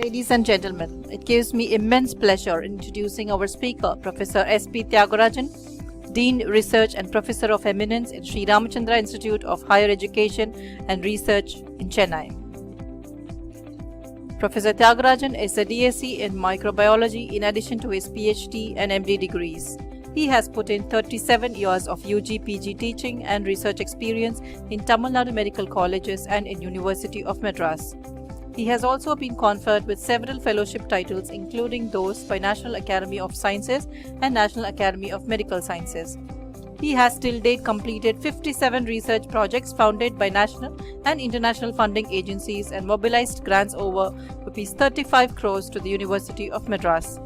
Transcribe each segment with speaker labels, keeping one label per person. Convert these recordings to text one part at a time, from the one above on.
Speaker 1: Ladies and gentlemen, it gives me immense pleasure in introducing our speaker, Professor S.P. Tyagarajan, Dean Research and Professor of Eminence in Sri Ramachandra Institute of Higher Education and Research in Chennai. Professor Tyagarajan is a DSc in microbiology in addition to his PhD and MD degrees. He has put in 37 years of UG PG teaching and research experience in Tamil Nadu Medical Colleges and in University of Madras. He has also been conferred with several fellowship titles, including those by National Academy of Sciences and National Academy of Medical Sciences. He has till date completed 57 research projects funded by national and international funding agencies and mobilized grants over Rs 35 crores to the University of Madras.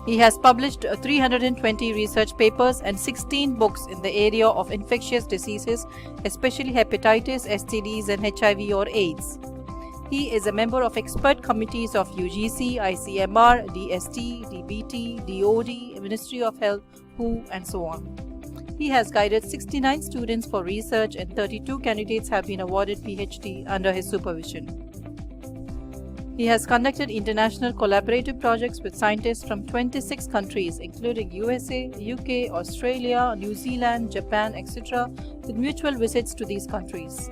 Speaker 1: He has published 320 research papers and 16 books in the area of infectious diseases, especially hepatitis, STDs and HIV or AIDS. He is a member of expert committees of UGC, ICMR, DST, DBT, DOD, Ministry of Health, WHO, and so on. He has guided 69 students for research and 32 candidates have been awarded PhD under his supervision. He has conducted international collaborative projects with scientists from 26 countries, including USA, UK, Australia, New Zealand, Japan, etc., with mutual visits to these countries.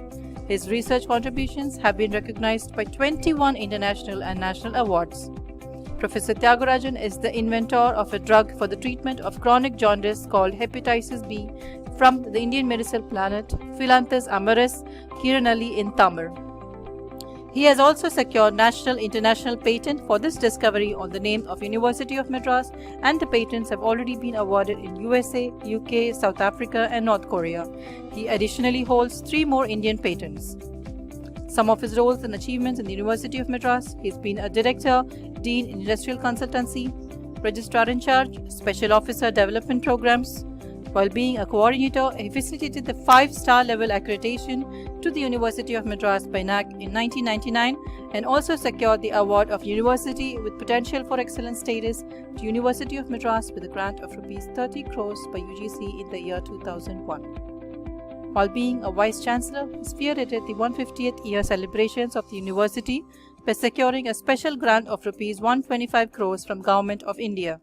Speaker 1: His research contributions have been recognized by 21 international and national awards. Professor Tyagarajan is the inventor of a drug for the treatment of chronic jaundice called hepatitis B from the Indian medicinal plant Phyllanthus amarus Kiranali in Tamil. He has also secured national international patent for this discovery on the name of University of Madras, and the patents have already been awarded in USA, UK, South Africa and North Korea. He additionally holds 3 more Indian patents. Some of his roles and achievements in the University of Madras: he's been a director, dean in industrial consultancy, registrar in charge, special officer development programs. While being a coordinator, he facilitated the 5-star level accreditation to the University of Madras by NAC in 1999 and also secured the award of University with Potential for Excellence status to University of Madras with a grant of Rs 30 crores by UGC in the year 2001. While being a Vice Chancellor, he spearheaded the 150th year celebrations of the University by securing a special grant of Rs 125 crores from Government of India.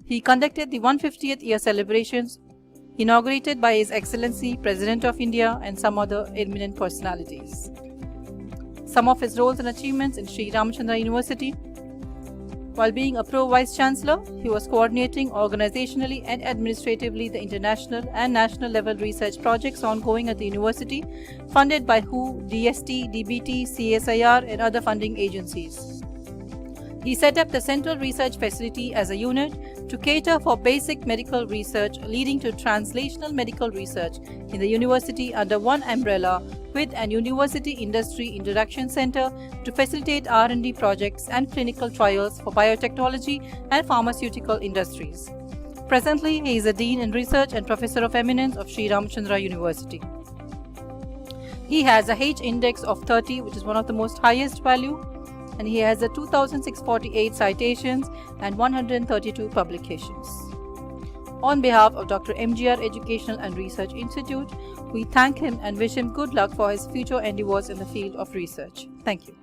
Speaker 1: He conducted the 150th year celebrations inaugurated by His Excellency President of India and some other eminent personalities. Some of his roles and achievements in Sri Ramachandra University: while being a Pro-Vice Chancellor, he was coordinating organizationally and administratively the international and national level research projects ongoing at the university, funded by WHO, DST, DBT, CSIR and other funding agencies. He set up the Central Research Facility as a unit to cater for basic medical research leading to translational medical research in the university under one umbrella, with an University Industry Interaction Center to facilitate R&D projects and clinical trials for biotechnology and pharmaceutical industries. Presently, he is a Dean in Research and Professor of Eminence of Sri Ramachandra University. He has a H index of 30, which is one of the most highest value, and he has a 2,648 citations and 132 publications. On behalf of Dr. MGR Educational and Research Institute, we thank him and wish him good luck for his future endeavors in the field of research. Thank you.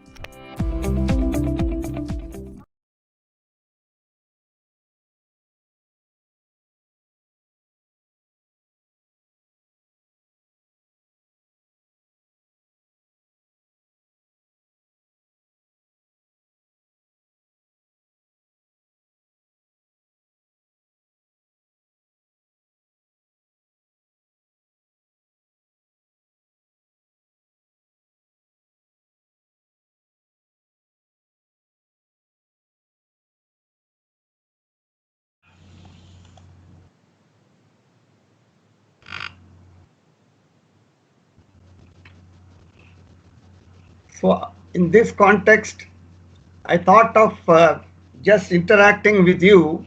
Speaker 2: So in this context, I thought of just interacting with you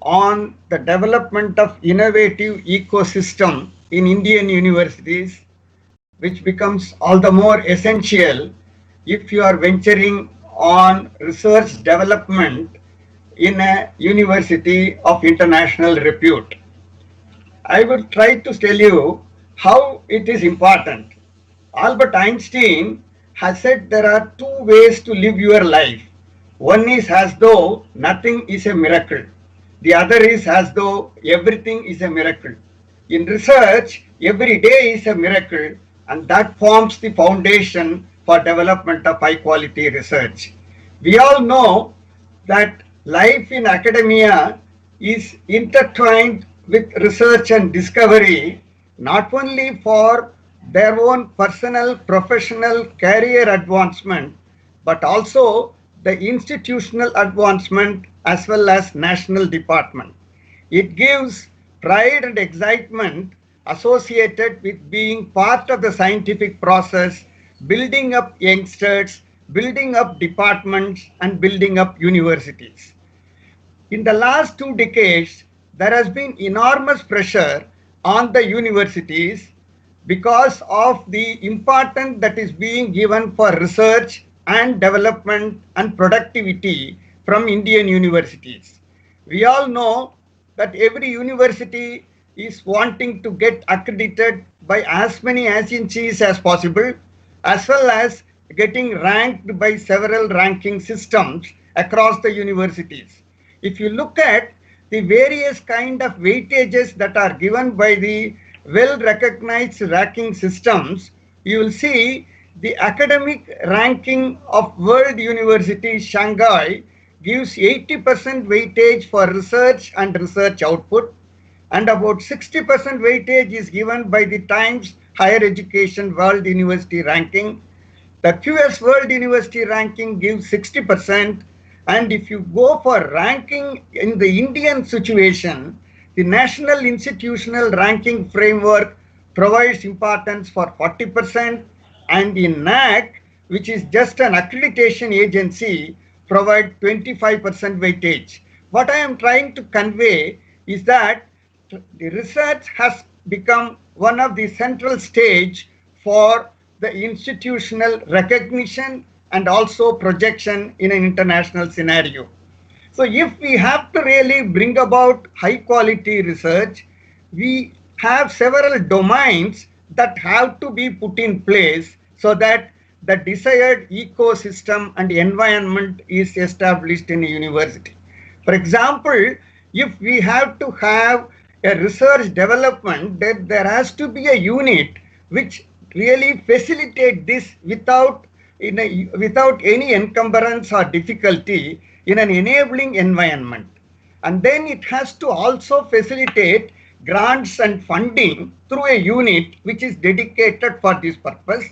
Speaker 2: on the development of innovative ecosystem in Indian universities, which becomes all the more essential if you are venturing on research development in a university of international repute. I will try to tell you how it is important. Albert Einstein has said there are two ways to live your life. One is as though nothing is a miracle. The other is as though everything is a miracle. In research, every day is a miracle, and that forms the foundation for development of high quality research. We all know that life in academia is intertwined with research and discovery, not only for their own personal, professional career advancement, but also the institutional advancement as well as national department. It gives pride and excitement associated with being part of the scientific process, building up youngsters, building up departments, and building up universities. In the last 2 decades, there has been enormous pressure on the universities because of the importance that is being given for research and development and productivity from Indian universities. We all know that every university is wanting to get accredited by as many agencies as possible, as well as getting ranked by several ranking systems across the universities. If you look at the various kind of weightages that are given by the well-recognized ranking systems, you will see the academic ranking of World University Shanghai gives 80% weightage for research and research output, and about 60% weightage is given by the Times Higher Education World University Ranking. The QS World University Ranking gives 60%, and if you go for ranking in the Indian situation, the National Institutional Ranking Framework provides importance for 40%, and in NAAC, which is just an accreditation agency, provide 25% weightage. What I am trying to convey is that the research has become one of the central stage for the institutional recognition and also projection in an international scenario. So if we have to really bring about high quality research, we have several domains that have to be put in place so that the desired ecosystem and environment is established in a university. For example, if we have to have a research development, then there has to be a unit which really facilitate this without any encumbrance or difficulty in an enabling environment. And then it has to also facilitate grants and funding through a unit which is dedicated for this purpose.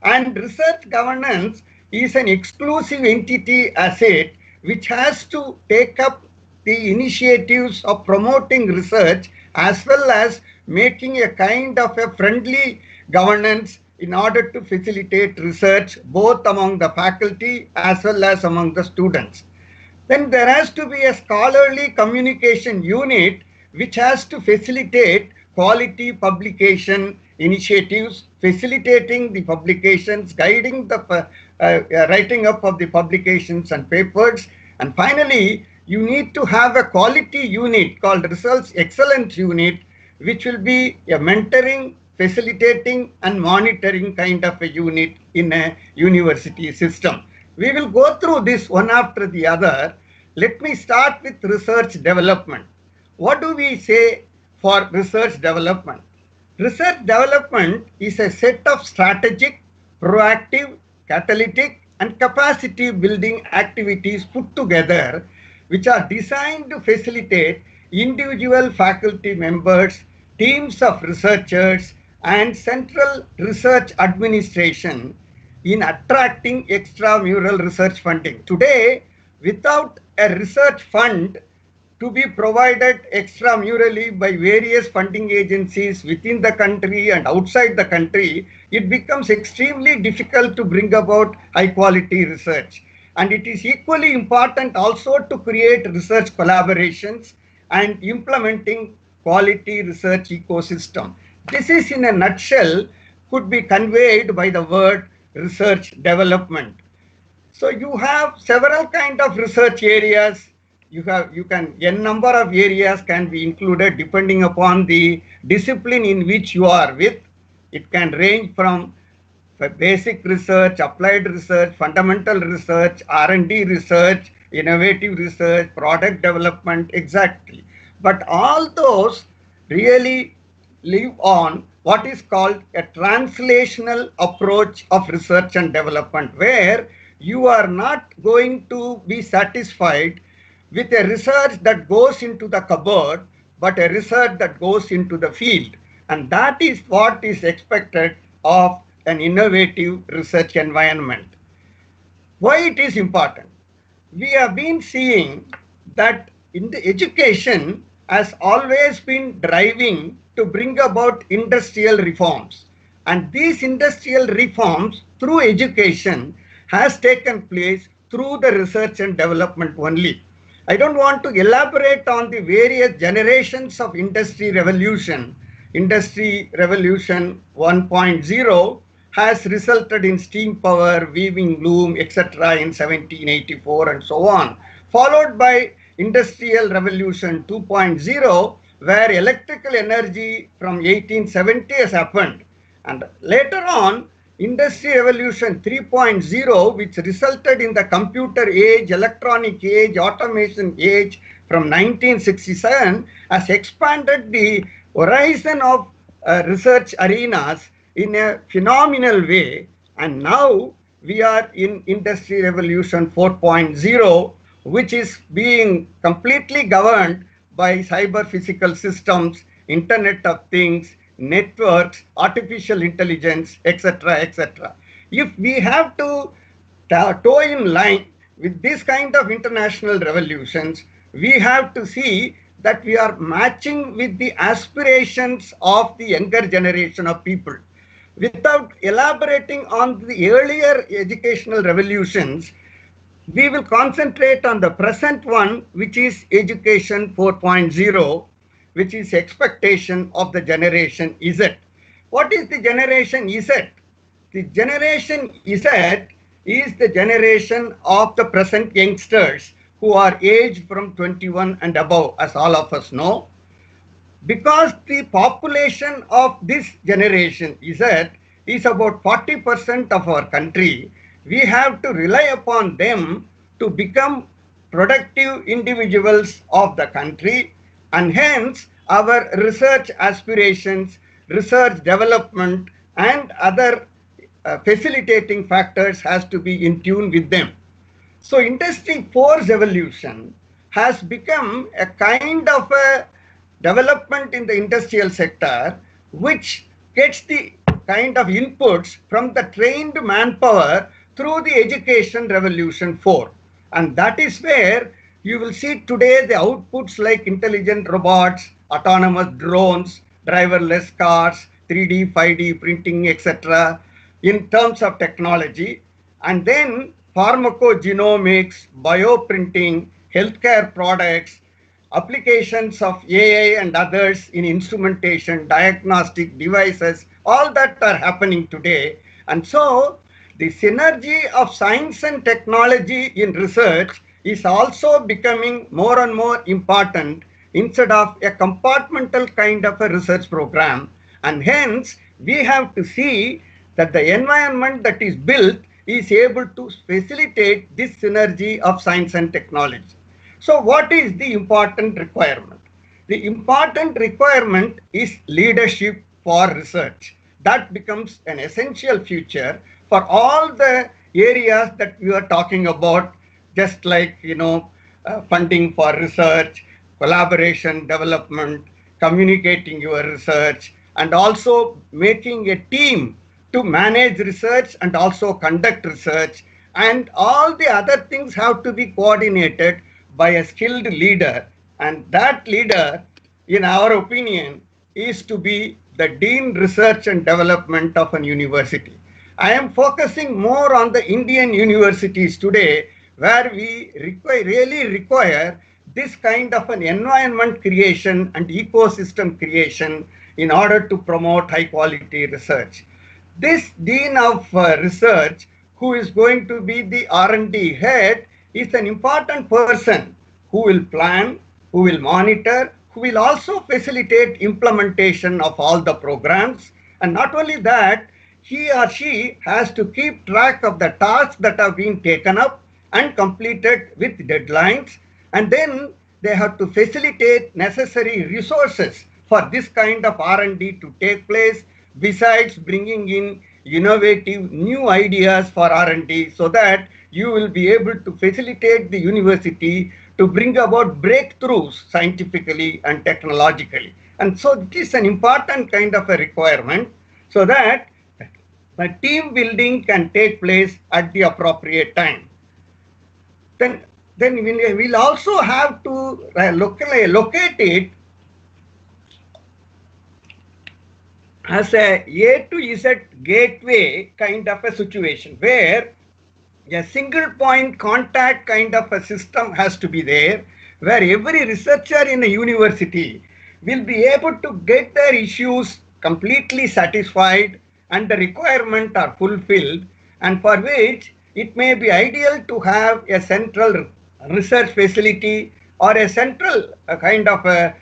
Speaker 2: And research governance is an exclusive entity asset which has to take up the initiatives of promoting research as well as making a kind of a friendly governance in order to facilitate research both among the faculty as well as among the students. Then there has to be a scholarly communication unit which has to facilitate quality publication initiatives, facilitating the publications, guiding the writing up of the publications and papers. And finally, you need to have a quality unit called Research Excellence Unit, which will be a mentoring, facilitating and monitoring kind of a unit in a university system. We will go through this one after the other. Let me start with research development. What do we say for research development? Research development is a set of strategic, proactive, catalytic and capacity building activities put together which are designed to facilitate individual faculty members, teams of researchers and central research administration in attracting extramural research funding. Today, without a research fund to be provided extramurally by various funding agencies within the country and outside the country, it becomes extremely difficult to bring about high quality research. And it is equally important also to create research collaborations and implementing quality research ecosystem. This is in a nutshell could be conveyed by the word research development. So you have several kind of research areas. N number of areas can be included depending upon the discipline in which you are with. It can range from for basic research, applied research, fundamental research, R&D research, innovative research, product development, exactly. But all those really live on what is called a translational approach of research and development, where you are not going to be satisfied with a research that goes into the cupboard, but a research that goes into the field. And that is what is expected of an innovative research environment. Why it is important? We have been seeing that in the education has always been driving to bring about industrial reforms. And these industrial reforms through education has taken place through the research and development only. I don't want to elaborate on the various generations of industry revolution. Industry revolution 1.0 has resulted in steam power, weaving loom, etc. in 1784 and so on, followed by Industrial Revolution 2.0, where electrical energy from 1870 has happened. And later on, Industry Revolution 3.0, which resulted in the computer age, electronic age, automation age from 1967, has expanded the horizon of research arenas in a phenomenal way. And now we are in Industry Revolution 4.0, which is being completely governed by cyber physical systems, Internet of Things, networks, artificial intelligence, etc., etc. If we have to toe in line with this kind of international revolutions, we have to see that we are matching with the aspirations of the younger generation of people. Without elaborating on the earlier educational revolutions, we will concentrate on the present one, which is Education 4.0, which is expectation of the generation Z. What is the generation Z? The generation Z is the generation of the present youngsters who are aged from 21 and above, as all of us know. Because the population of this generation Z is about 40% of our country, we have to rely upon them to become productive individuals of the country, and hence our research aspirations, research development, and other facilitating factors has to be in tune with them. So Industry 4's evolution has become a kind of a development in the industrial sector, which gets the kind of inputs from the trained manpower through the Education Revolution 4. And that is where you will see today the outputs like intelligent robots, autonomous drones, driverless cars, 3D, 5D printing, etc. in terms of technology. And then pharmacogenomics, bioprinting, healthcare products, applications of AI and others in instrumentation, diagnostic devices, all that are happening today. And so the synergy of science and technology in research is also becoming more and more important instead of a compartmental kind of a research program. And hence, we have to see that the environment that is built is able to facilitate this synergy of science and technology. So what is the important requirement? The important requirement is leadership for research. That becomes an essential feature for all the areas that we are talking about, just like, funding for research, collaboration, development, communicating your research, and also making a team to manage research and also conduct research. And all the other things have to be coordinated by a skilled leader. And that leader, in our opinion, is to be the Dean Research and Development of an university. I am focusing more on the Indian universities today, where we really require this kind of an environment creation and ecosystem creation in order to promote high quality research. This Dean of Research, who is going to be the R&D head, is an important person who will plan, who will monitor, who will also facilitate implementation of all the programs. And not only that, he or she has to keep track of the tasks that have been taken up and completed with deadlines, and then they have to facilitate necessary resources for this kind of R&D to take place, besides bringing in innovative new ideas for R&D, so that you will be able to facilitate the university to bring about breakthroughs scientifically and technologically. And so it is an important kind of a requirement, so that the team building can take place at the appropriate time. Then we'll also have to locate it as A to Z gateway kind of a situation, where a single point contact kind of a system has to be there, where every researcher in a university will be able to get their issues completely satisfied and the requirement are fulfilled, and for which it may be ideal to have a central research facility or a central kind of a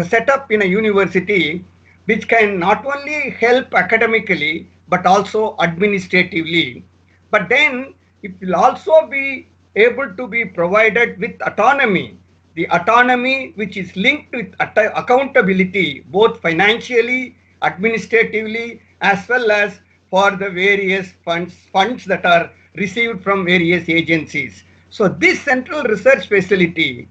Speaker 2: setup in a university, which can not only help academically but also administratively. But then it will also be able to be provided with autonomy, the autonomy which is linked with accountability, both financially, administratively, as well as for the various funds that are received from various agencies. So this central research facility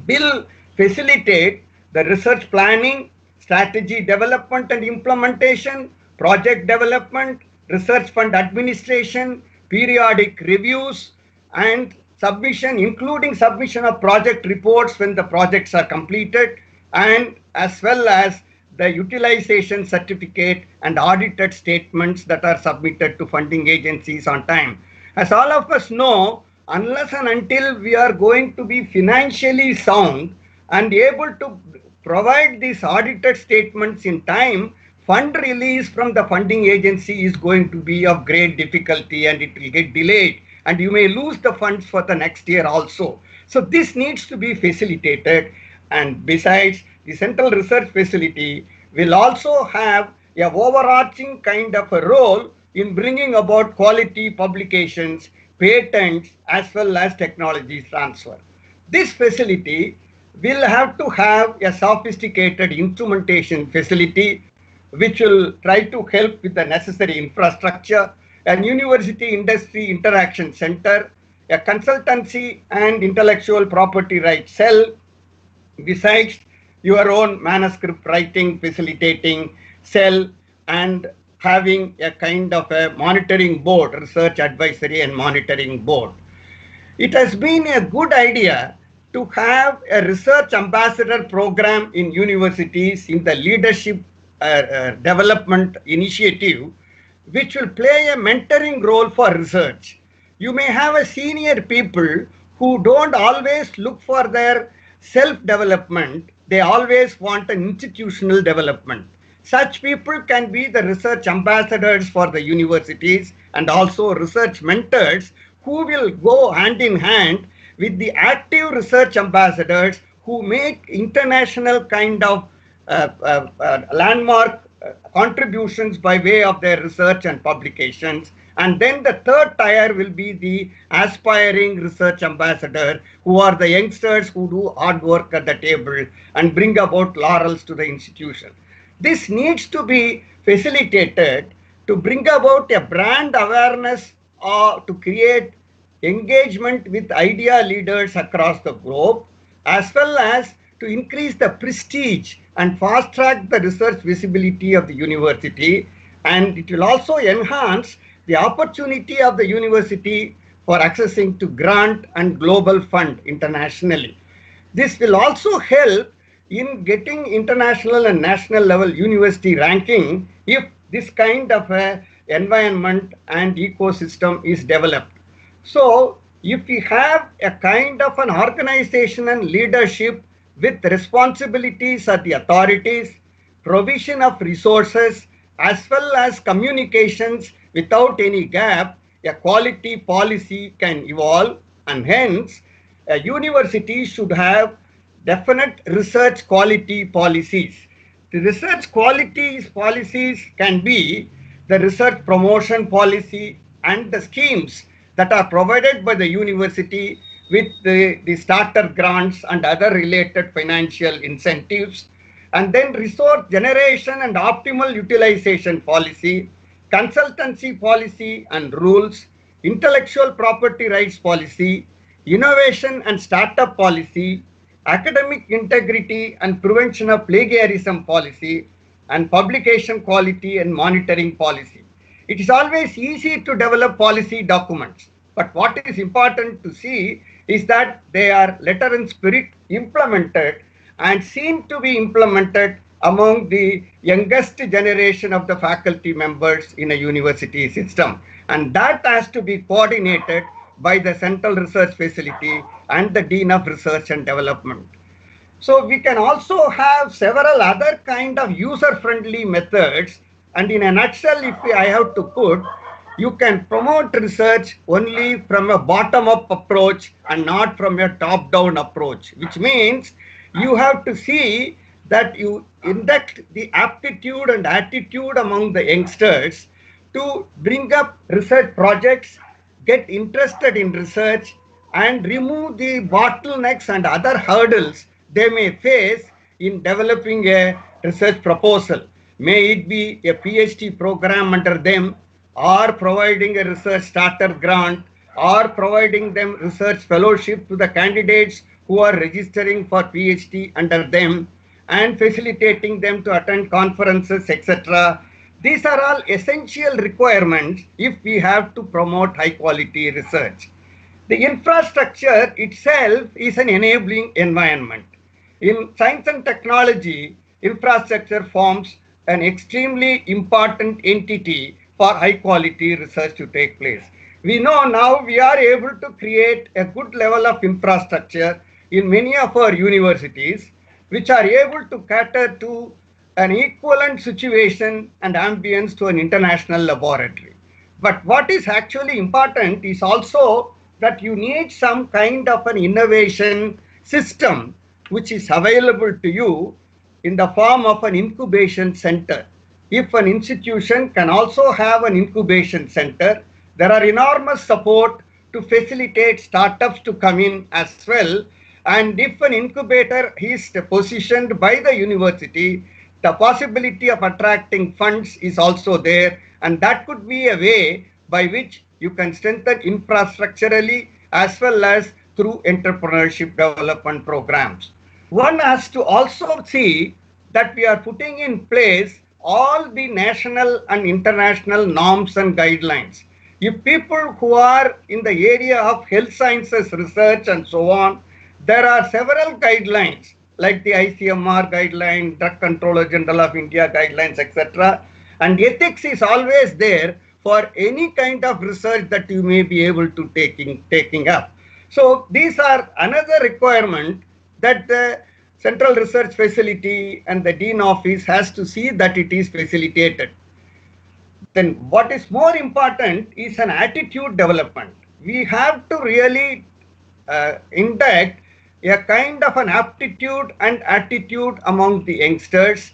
Speaker 2: will facilitate the research planning, strategy development and implementation, project development, research fund administration, periodic reviews, and submission, including submission of project reports when the projects are completed, and as well as the utilization certificate and audited statements that are submitted to funding agencies on time. As all of us know, unless and until we are going to be financially sound and able to provide these audited statements in time, fund release from the funding agency is going to be of great difficulty, and it will get delayed, and you may lose the funds for the next year also. So this needs to be facilitated, and besides, the central research facility will also have a overarching kind of a role in bringing about quality publications, patents, as well as technology transfer. This facility will have to have a sophisticated instrumentation facility, which will try to help with the necessary infrastructure, an university industry interaction center, a consultancy and intellectual property rights cell, besides your own manuscript writing facilitating cell, and having a kind of a monitoring board, research advisory and monitoring board. It has been a good idea to have a research ambassador program in universities in the leadership development initiative, which will play a mentoring role for research. You may have a senior people who don't always look for their self-development, they always want an institutional development. Such people can be the research ambassadors for the universities and also research mentors who will go hand in hand with the active research ambassadors who make international kind of landmark contributions by way of their research and publications. And then the third tier will be the aspiring research ambassador, who are the youngsters who do hard work at the table and bring about laurels to the institution. This needs to be facilitated to bring about a brand awareness or to create engagement with idea leaders across the globe, as well as to increase the prestige and fast track the research visibility of the university. And it will also enhance the opportunity of the university for accessing to grant and global fund internationally. This will also help in getting international and national level university ranking if this kind of a environment and ecosystem is developed. So if we have a kind of an organization and leadership with responsibilities at the authorities, provision of resources, as well as communications without any gap, a quality policy can evolve, and hence a university should have definite research quality policies. The research qualities policies can be the research promotion policy and the schemes that are provided by the university with the starter grants and other related financial incentives, and then resource generation and optimal utilization policy, consultancy policy and rules, intellectual property rights policy, innovation and startup policy, academic integrity and prevention of plagiarism policy, and publication quality and monitoring policy. It is always easy to develop policy documents, but what is important to see is that they are letter and spirit implemented and seen to be implemented among the youngest generation of the faculty members in a university system. And that has to be coordinated by the Central Research Facility and the Dean of Research and Development. So we can also have several other kind of user-friendly methods. And in a nutshell, if I have to put, you can promote research only from a bottom-up approach and not from a top-down approach, which means you have to see that you induct the aptitude and attitude among the youngsters to bring up research projects, get interested in research, and remove the bottlenecks and other hurdles they may face in developing a research proposal. May it be a PhD program under them, or providing a research starter grant, or providing them research fellowship to the candidates who are registering for PhD under them, and facilitating them to attend conferences, etc. These are all essential requirements if we have to promote high quality research. The infrastructure itself is an enabling environment. In science and technology, infrastructure forms an extremely important entity for high quality research to take place. We know now we are able to create a good level of infrastructure in many of our universities, which are able to cater to an equivalent situation and ambience to an international laboratory. But what is actually important is also that you need some kind of an innovation system which is available to you in the form of an incubation center. If an institution can also have an incubation center, there are enormous support to facilitate startups to come in as well. And if an incubator is positioned by the university, the possibility of attracting funds is also there. And that could be a way by which you can strengthen infrastructurally as well as through entrepreneurship development programs. One has to also see that we are putting in place all the national and international norms and guidelines. If people who are in the area of health sciences research and so on, there are several guidelines like the ICMR guideline, Drug Controller General of India guidelines, etc. And ethics is always there for any kind of research that you may be able to taking up. So these are another requirement that the Central Research Facility and the Dean Office has to see that it is facilitated. Then what is more important is an attitude development. We have to really induct a kind of an aptitude and attitude among the youngsters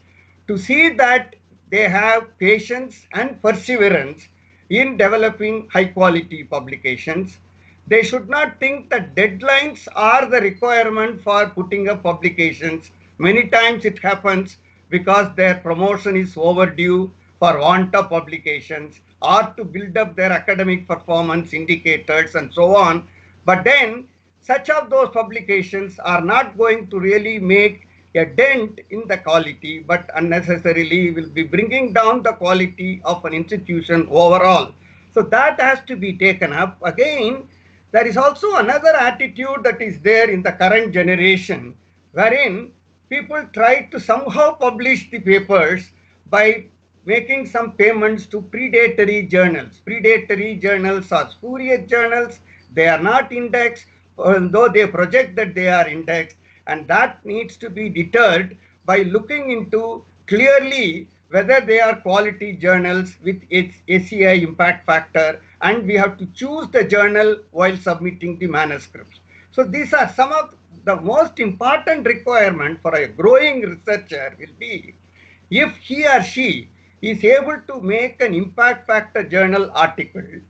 Speaker 2: to see that they have patience and perseverance in developing high quality publications. They should not think that deadlines are the requirement for putting up publications. Many times it happens because their promotion is overdue for want of publications or to build up their academic performance indicators and so on. But then such of those publications are not going to really make a dent in the quality, but unnecessarily will be bringing down the quality of an institution overall. So that has to be taken up. Again, there is also another attitude that is there in the current generation, wherein people try to somehow publish the papers by making some payments to predatory journals. Predatory journals are spurious journals. They are not indexed, although they project that they are indexed. And that needs to be deterred by looking into clearly whether they are quality journals with its ACI impact factor, and we have to choose the journal while submitting the manuscripts. So these are some of the most important requirements for a growing researcher will be If he or she is able to make an impact factor journal article,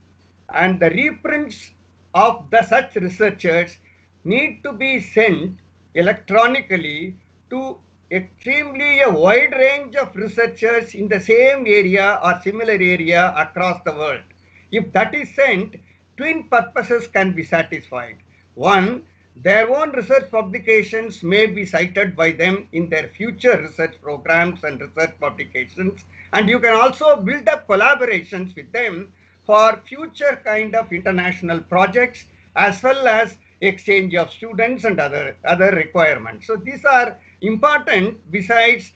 Speaker 2: and the reprints of the such researchers need to be sent electronically to extremely a wide range of researchers in the same area or similar area across the world. If that is sent, twin purposes can be satisfied. One, their own research publications may be cited by them in their future research programs and research publications, and you can also build up collaborations with them for future kind of international projects, as well as exchange of students and other requirements. So these are important besides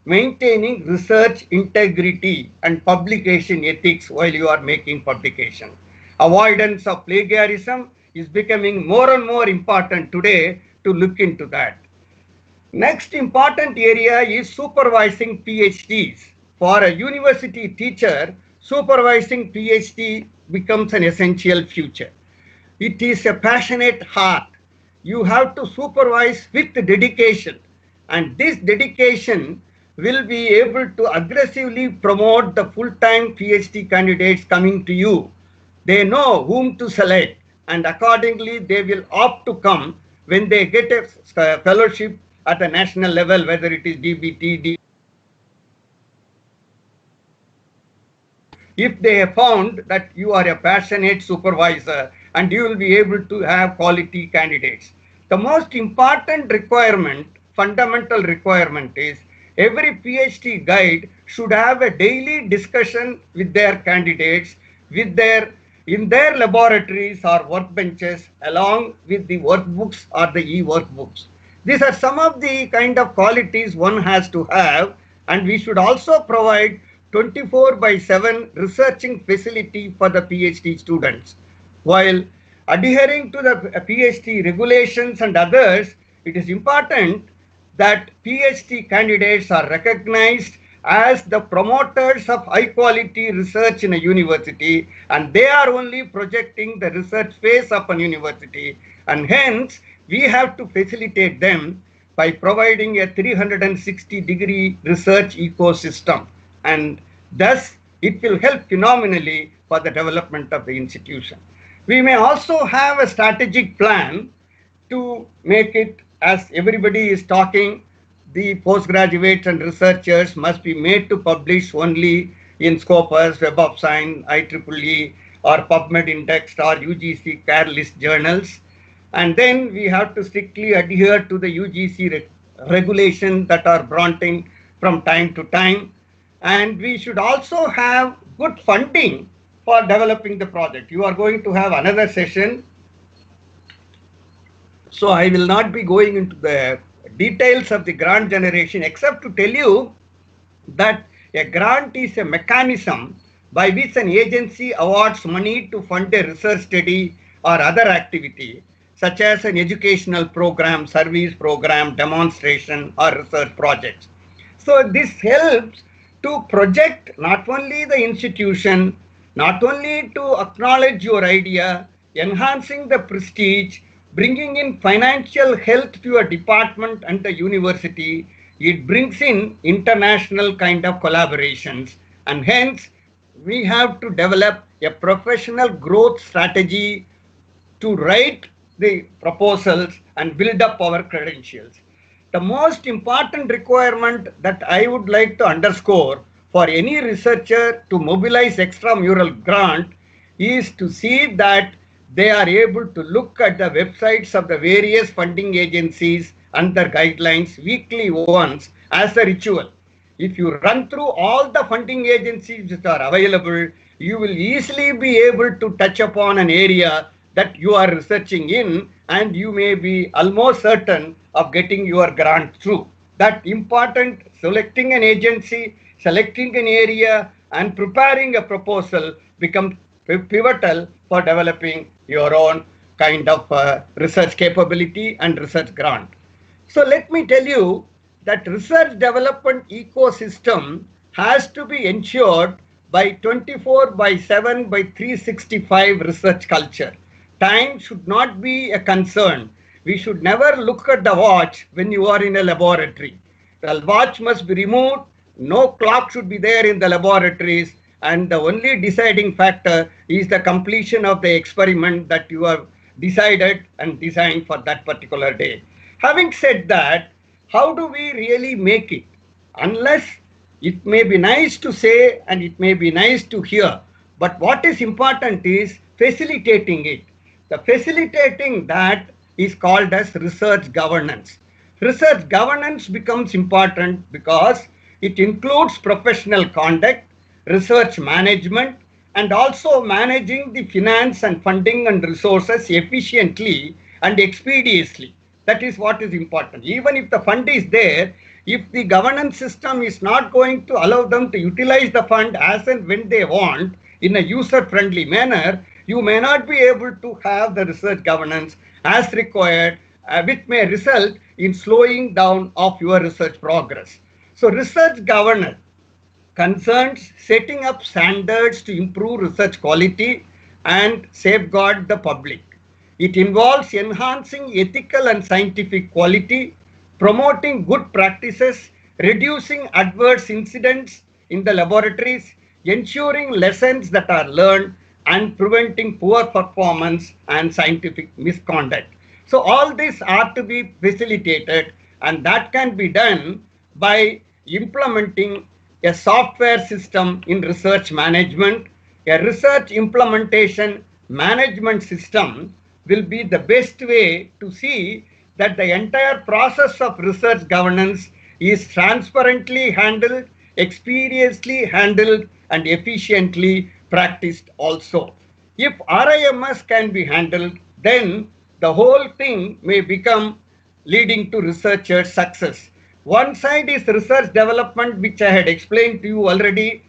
Speaker 2: maintaining research integrity and publication ethics while you are making publication. Avoidance of plagiarism is becoming more and more important today to look into that. Next important area is supervising PhDs. For a university teacher, supervising PhD becomes an essential feature. It is a passionate heart. You have to supervise with dedication, and this dedication will be able to aggressively promote the full-time PhD candidates coming to you. They know whom to select, and accordingly they will opt to come when they get a fellowship at the national level, whether it is DBT, if they have found that you are a passionate supervisor and you will be able to have quality candidates. The most important requirement, fundamental requirement, is every PhD guide should have a daily discussion with their candidates in their laboratories or workbenches, along with the workbooks or the e-workbooks. These are some of the kind of qualities one has to have, and we should also provide 24/7 researching facility for the PhD students. While adhering to the PhD regulations and others, it is important that PhD candidates are recognized as the promoters of high quality research in a university, and they are only projecting the research phase of a university, and hence we have to facilitate them by providing a 360-degree research ecosystem, and thus it will help phenomenally for the development of the institution. We may also have a strategic plan to make it, as everybody is talking, the postgraduates and researchers must be made to publish only in Scopus, Web of Science, IEEE, or PubMed indexed or UGC CARE list journals. And then we have to strictly adhere to the UGC regulations that are brought in from time to time. And we should also have good funding for developing the project. You are going to have another session, so I will not be going into the details of the grant generation, except to tell you that a grant is a mechanism by which an agency awards money to fund a research study or other activity, such as an educational program, service program, demonstration, or research projects. So this helps to project not only the institution, not only to acknowledge your idea, enhancing the prestige, bringing in financial health to a department and the university, it brings in international kind of collaborations, and hence we have to develop a professional growth strategy to write the proposals and build up our credentials. The most important requirement that I would like to underscore for any researcher to mobilize extramural grant is to see that they are able to look at the websites of the various funding agencies and their guidelines weekly once as a ritual. If you run through all the funding agencies that are available, you will easily be able to touch upon an area that you are researching in, and you may be almost certain of getting your grant through. That important, selecting an agency, selecting an area, and preparing a proposal becomes pivotal for developing your own kind of research capability and research grant. So let me tell you that research development ecosystem has to be ensured by 24/7 by 365 research culture. Time should not be a concern. We should never look at the watch when you are in a laboratory. The watch must be removed No clock should be there in the laboratories, and the only deciding factor is the completion of the experiment that you have decided and designed for that particular day. Having said that, how do we really make it? Unless it may be nice to say and it may be nice to hear, but what is important is facilitating it. The facilitating that is called as research governance. Research governance becomes important because it includes professional conduct, research management, and also managing the finance and funding and resources efficiently and expeditiously. That is what is important. Even if the fund is there, if the governance system is not going to allow them to utilize the fund as and when they want in a user-friendly manner, you may not be able to have the research governance as required, which may result in slowing down of your research progress. So research governance concerns setting up standards to improve research quality and safeguard the public. It involves enhancing ethical and scientific quality, promoting good practices, reducing adverse incidents in the laboratories, ensuring lessons that are learned, and preventing poor performance and scientific misconduct. So all this are to be facilitated, and that can be done by implementing a software system in research management. A research implementation management system will be the best way to see that the entire process of research governance is transparently handled, expeditiously handled, and efficiently practiced also. If RIMS can be handled, then the whole thing may become leading to researchers' success. One side is research development, which I had explained to you already.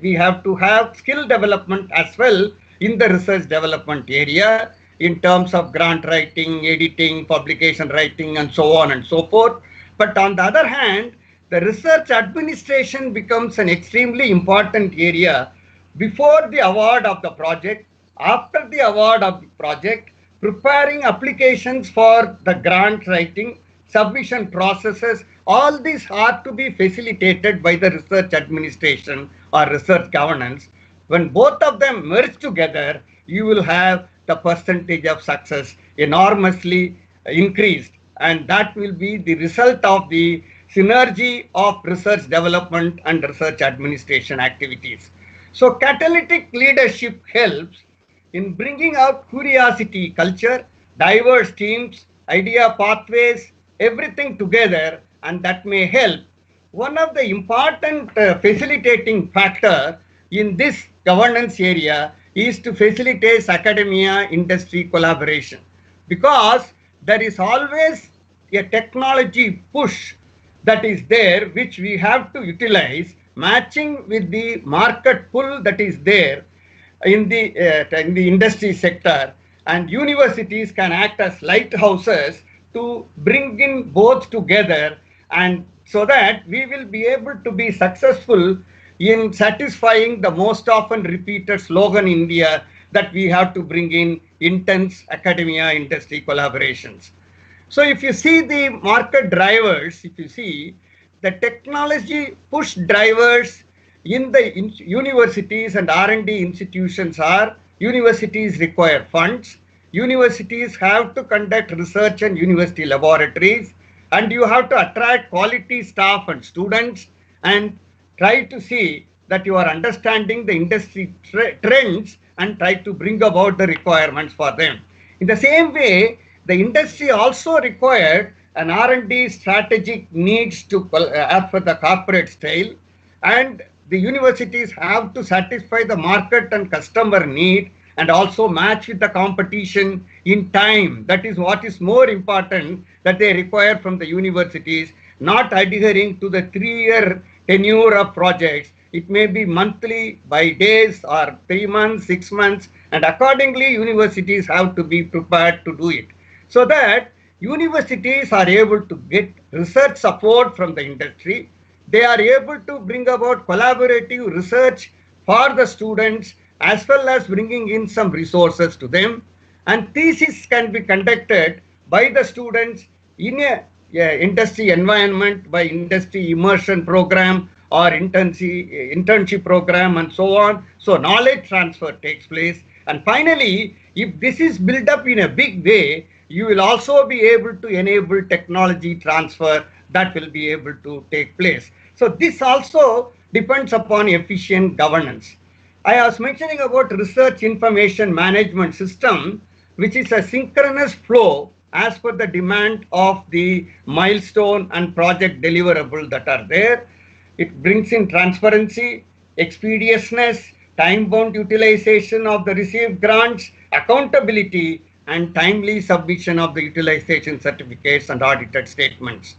Speaker 2: We have to have skill development as well in the research development area in terms of grant writing, editing, publication writing, and so on and so forth. But on the other hand, the research administration becomes an extremely important area before the award of the project, after the award of the project, preparing applications for the grant writing, submission processes. All these are to be facilitated by the research administration or research governance. When both of them merge together, you will have the percentage of success enormously increased, and that will be the result of the synergy of research development and research administration activities. So catalytic leadership helps in bringing out curiosity culture, diverse teams, idea pathways, everything together, and that may help. One of the important facilitating factor in this governance area is to facilitate academia industry collaboration, because there is always a technology push that is there which we have to utilize, matching with the market pull that is there in the industry sector, and universities can act as lighthouses to bring in both together, and so that we will be able to be successful in satisfying the most often repeated slogan in India that we have to bring in intense academia industry collaborations. So if you see the market drivers, if you see the technology push drivers in the universities and R&D institutions are: universities require funds, universities have to conduct research and university laboratories, and you have to attract quality staff and students, and try to see that you are understanding the industry trends and try to bring about the requirements for them. In the same way, the industry also required an R&D strategic needs to as per the corporate style, and the universities have to satisfy the market and customer need and also match with the competition in time. That is what is more important that they require from the universities, not adhering to the 3-year tenure of projects. It may be monthly, by days, or 3 months, 6 months, and accordingly universities have to be prepared to do it, so that universities are able to get research support from the industry. They are able to bring about collaborative research for the students, as well as bringing in some resources to them. And thesis can be conducted by the students in a industry environment, by industry immersion program, or internship program and so on. So knowledge transfer takes place. And finally, if this is built up in a big way, you will also be able to enable technology transfer that will be able to take place. So this also depends upon efficient governance. I was mentioning about research information management system, which is a synchronous flow as per the demand of the milestone and project deliverable that are there. It brings in transparency, expeditiousness, time-bound utilization of the received grants, accountability, and timely submission of the utilization certificates and audited statements.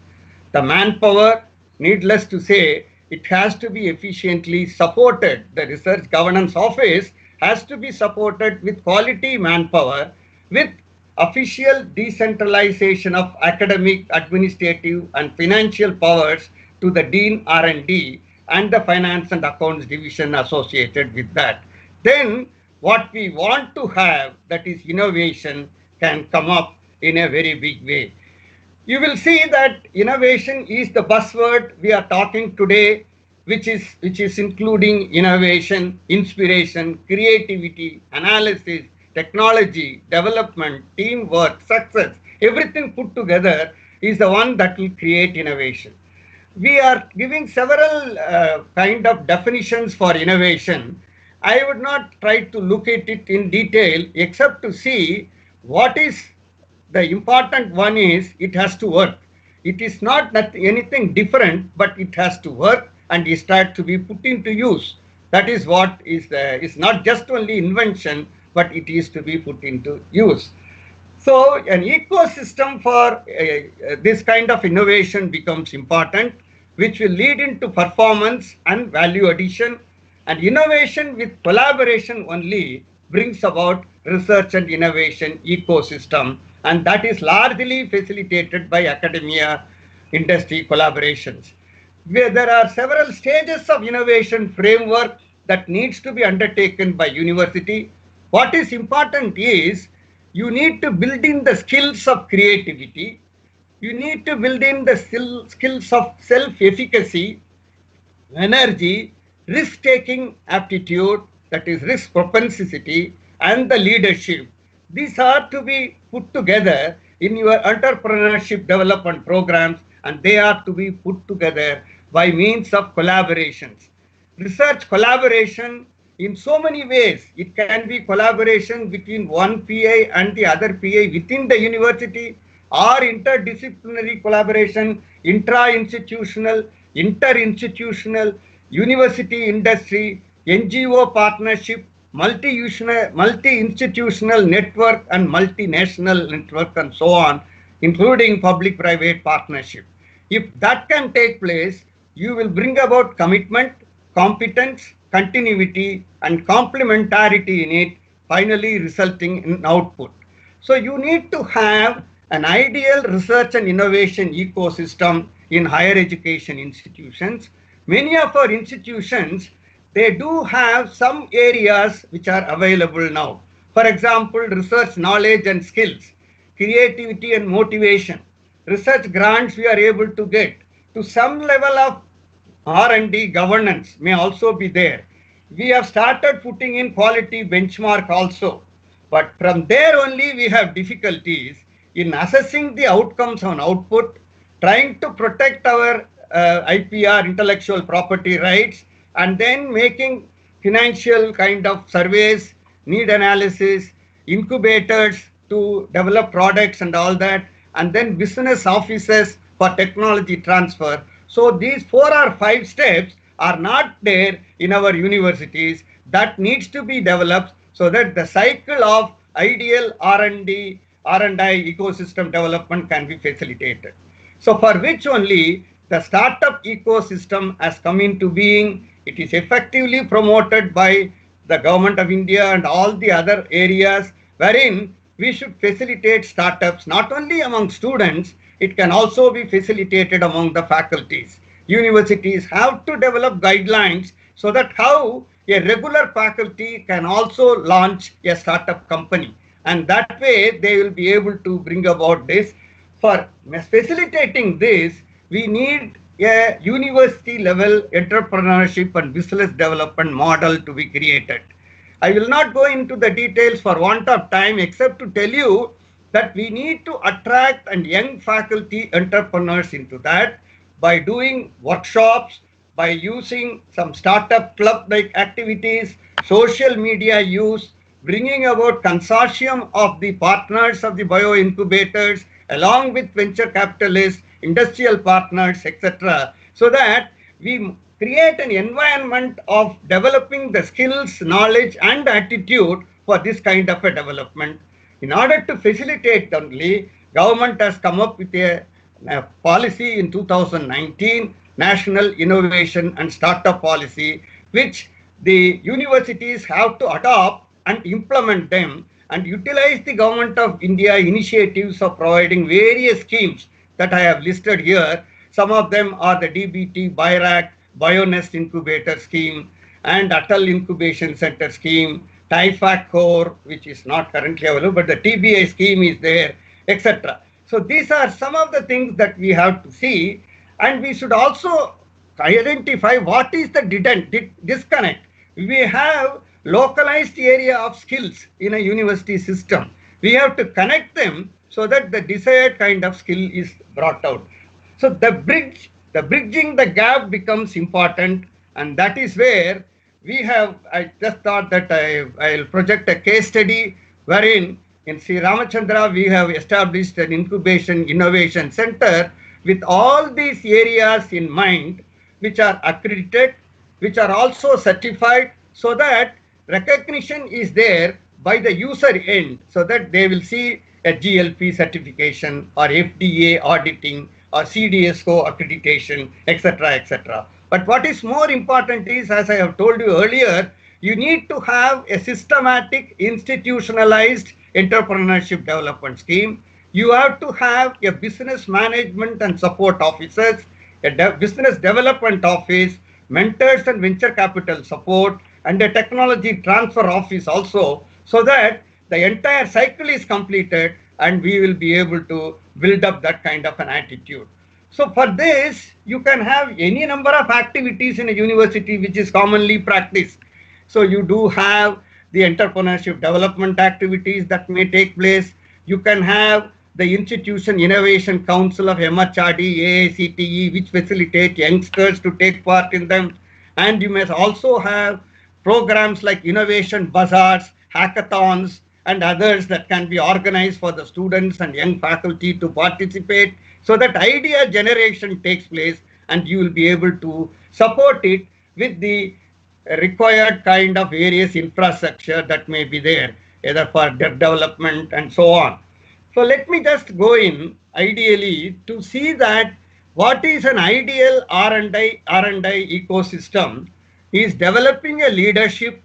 Speaker 2: The manpower, needless to say, it has to be efficiently supported. The Research Governance Office has to be supported with quality manpower, with official decentralization of academic, administrative, and financial powers to the Dean R&D and the Finance and Accounts Division associated with that. Then what we want to have, that is innovation, can come up in a very big way. You will see that innovation is the buzzword we are talking today, which is including innovation, inspiration, creativity, analysis, technology, development, teamwork, success. Everything put together is the one that will create innovation. We are giving several kind of definitions for innovation. I would not try to look at it in detail except to see what is the important one is it has to work. It is not anything different, but it has to work and it start to be put into use. That is what is not just only invention, but it is to be put into use. So an ecosystem for this kind of innovation becomes important, which will lead into performance and value addition. And innovation with collaboration only brings about research and innovation ecosystem, and that is largely facilitated by academia industry collaborations, where there are several stages of innovation framework that needs to be undertaken by university. What is important is you need to build in the skills of creativity, you need to build in the skills of self-efficacy, energy, risk-taking aptitude, that is risk propensity, and the leadership. These are to be put together in your entrepreneurship development programs, and they are to be put together by means of collaborations. Research collaboration in so many ways. It can be collaboration between one PI and the other PI within the university, or interdisciplinary collaboration, intra-institutional, inter-institutional, university industry, NGO partnership, multi-institutional network and multinational network and so on, including public-private partnership. If that can take place, you will bring about commitment, competence, continuity, and complementarity in it, finally resulting in output. So you need to have an ideal research and innovation ecosystem in higher education institutions. Many of our institutions, they do have some areas which are available now. For example, research knowledge and skills, creativity and motivation, research grants we are able to get. To some level of R&D governance may also be there. We have started putting in quality benchmark also. But from there only we have difficulties in assessing the outcomes on output, trying to protect our IPR, intellectual property rights, and then making financial kind of surveys, need analysis, incubators to develop products and all that, and then business offices for technology transfer. So these 4 or 5 steps are not there in our universities. That needs to be developed so that the cycle of ideal R&D, R&I ecosystem development can be facilitated. So for which only the startup ecosystem has come into being. It is effectively promoted by the Government of India and all the other areas wherein we should facilitate startups not only among students, it can also be facilitated among the faculties. Universities have to develop guidelines so that how a regular faculty can also launch a startup company. And that way they will be able to bring about this. For facilitating this, we need a university level entrepreneurship and business development model to be created. I will not go into the details for want of time, except to tell you that we need to attract and young faculty entrepreneurs into that by doing workshops, by using some startup club like activities, social media use, bringing about consortium of the partners of the bio incubators along with venture capitalists, industrial partners, etc., so that we create an environment of developing the skills, knowledge, and attitude for this kind of a development. In order to facilitate only, government has come up with a policy in 2019, National Innovation and Startup Policy, which the universities have to adopt and implement them and utilize the Government of India initiatives of providing various schemes that I have listed here. Some of them are the DBT, BIRAC, BioNest Incubator Scheme, and Atal Incubation Center Scheme, TIFAC Core, which is not currently available, but the TBI scheme is there, etc. So these are some of the things that we have to see, and we should also identify what is the disconnect. We have localized area of skills in a university system. We have to connect them so that the desired kind of skill is brought out. So the bridging the gap becomes important, and that is where we have, I just thought that I'll project a case study wherein in Sri Ramachandra we have established an incubation innovation center with all these areas in mind, which are accredited, which are also certified, so that recognition is there by the user end, so that they will see a GLP certification or FDA auditing or CDSCO accreditation, etc., etc. But what is more important is, as I have told you earlier, you need to have a systematic, institutionalized entrepreneurship development scheme. You have to have a business management and support officers, a business development office, mentors and venture capital support, and a technology transfer office also, so that the entire cycle is completed and we will be able to build up that kind of an attitude. So for this, you can have any number of activities in a university which is commonly practiced. So you do have the entrepreneurship development activities that may take place. You can have the Institution Innovation Council of MHRD, AICTE, which facilitate youngsters to take part in them. And you must also have programs like innovation bazaars, hackathons, and others that can be organized for the students and young faculty to participate, so that idea generation takes place and you will be able to support it with the required kind of various infrastructure that may be there, either for development and so on. So let me just go in ideally to see that what is an ideal R&I ecosystem is developing a leadership,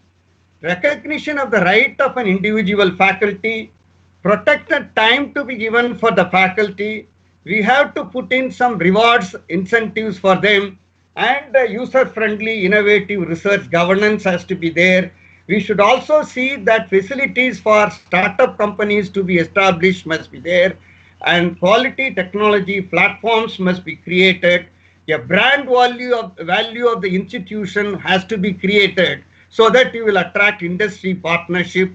Speaker 2: recognition of the right of an individual faculty, protected time to be given for the faculty. We have to put in some rewards, incentives for them, and user-friendly, innovative research governance has to be there. We should also see that facilities for startup companies to be established must be there, and quality technology platforms must be created. A brand value of the institution has to be created so that you will attract industry partnership.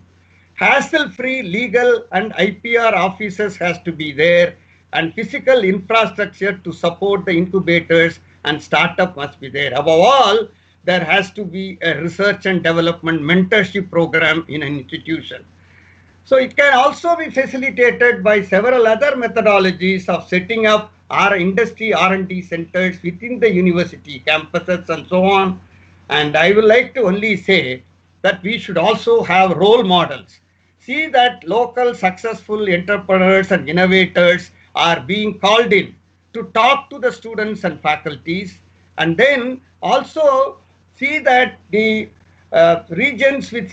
Speaker 2: Hassle-free legal and IPR offices has to be there, and physical infrastructure to support the incubators and startup must be there. Above all, there has to be a research and development mentorship program in an institution. So it can also be facilitated by several other methodologies of setting up our industry R&D centers within the university campuses and so on. And I would like to only say that we should also have role models. See that local successful entrepreneurs and innovators are being called in to talk to the students and faculties, and then also see that the regions with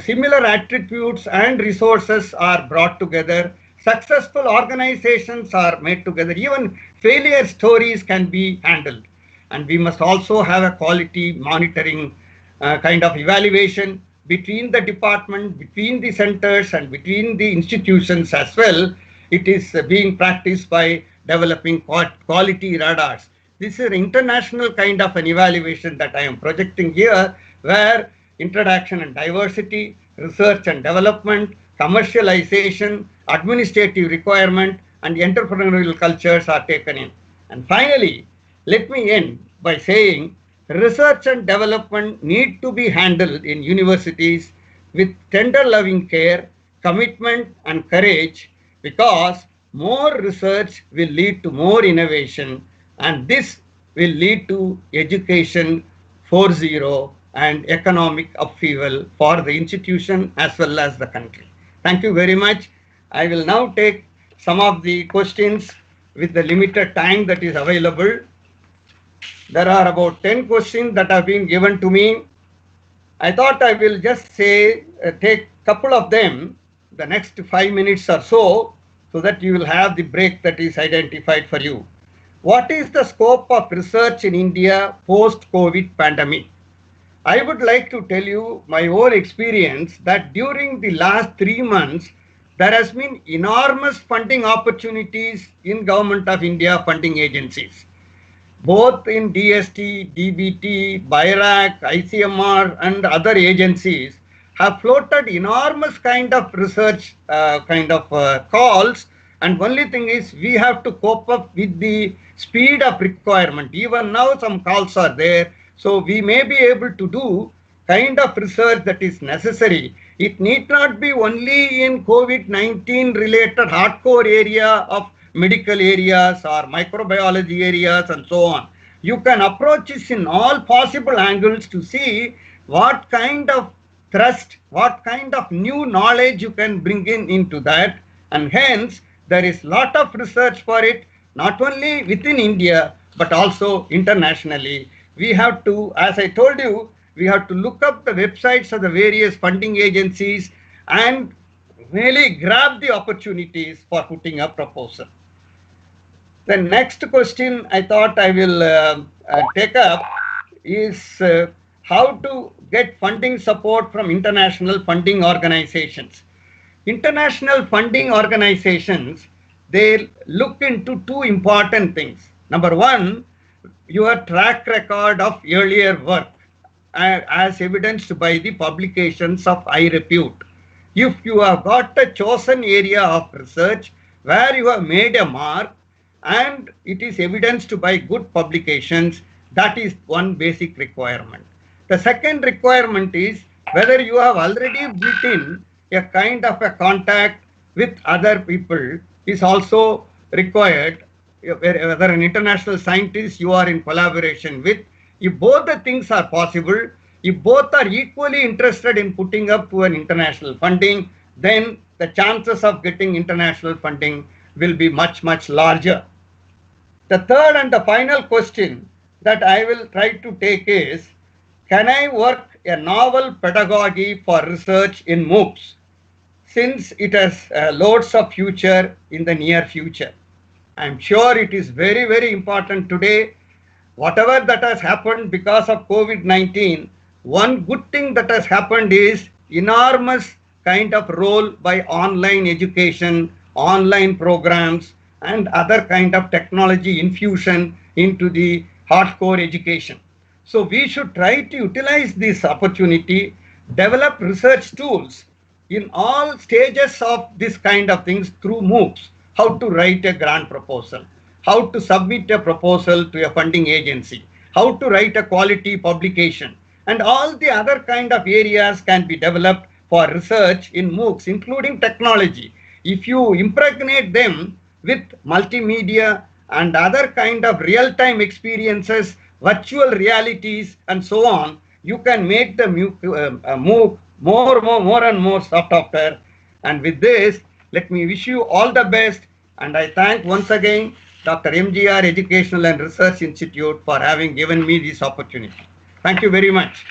Speaker 2: similar attributes and resources are brought together. Successful organizations are made together. Even failure stories can be handled. And we must also have a quality monitoring kind of evaluation between the department, between the centers, and between the institutions as well. It is being practiced by developing quality radars. This is an international kind of an evaluation that I am projecting here, where introduction and diversity, research and development, commercialization, administrative requirement, and entrepreneurial cultures are taken in. And finally, let me end by saying research and development need to be handled in universities with tender loving care, commitment, and courage, because more research will lead to more innovation, and this will lead to education 4.0 and economic upheaval for the institution as well as the country. Thank you very much. I will now take some of the questions with the limited time that is available. There are about 10 questions that have been given to me. I thought I will just say, take a couple of them, the next 5 minutes or so that you will have the break that is identified for you. What is the scope of research in India post-COVID pandemic? I would like to tell you my own experience that during the last 3 months, there has been enormous funding opportunities in Government of India funding agencies, both in DST, DBT, BIRAC, ICMR, and other agencies have floated enormous kind of research calls, and only thing is we have to cope up with the speed of requirement. Even now some calls are there, so we may be able to do kind of research that is necessary. It need not be only in COVID-19 related hardcore area of medical areas or microbiology areas and so on. You can approach this in all possible angles to see what kind of thrust, what kind of new knowledge you can bring into that, and hence there is lot of research for it, not only within India but also internationally. We have to, as I told you, we have to look up the websites of the various funding agencies and really grab the opportunities for putting a proposal. The next question I thought I will take up is how to get funding support from international funding organizations. International funding organizations, they look into two important things. Number one, your track record of earlier work, as evidenced by the publications of high repute. If you have got a chosen area of research where you have made a mark and it is evidenced by good publications, that is one basic requirement. The second requirement is whether you have already built in a kind of a contact with other people is also required, whether an international scientist you are in collaboration with. If both the things are possible, if both are equally interested in putting up to an international funding, then the chances of getting international funding will be much, much larger. The third and the final question that I will try to take is, can I work a novel pedagogy for research in MOOCs, since it has loads of future in the near future? I'm sure it is very, very important today. Whatever that has happened because of COVID-19, one good thing that has happened is enormous kind of role by online education, online programs, and other kind of technology infusion into the hardcore education. So we should try to utilize this opportunity, develop research tools in all stages of this kind of things through MOOCs. How to write a grant proposal, how to submit a proposal to a funding agency, how to write a quality publication, and all the other kind of areas can be developed for research in MOOCs, including technology. If you impregnate them with multimedia and other kind of real-time experiences, virtual realities, and so on, you can make the MOOC more and more sought after. And with this, let me wish you all the best, and I thank once again Dr. MGR Educational and Research Institute for having given me this opportunity. Thank you very much.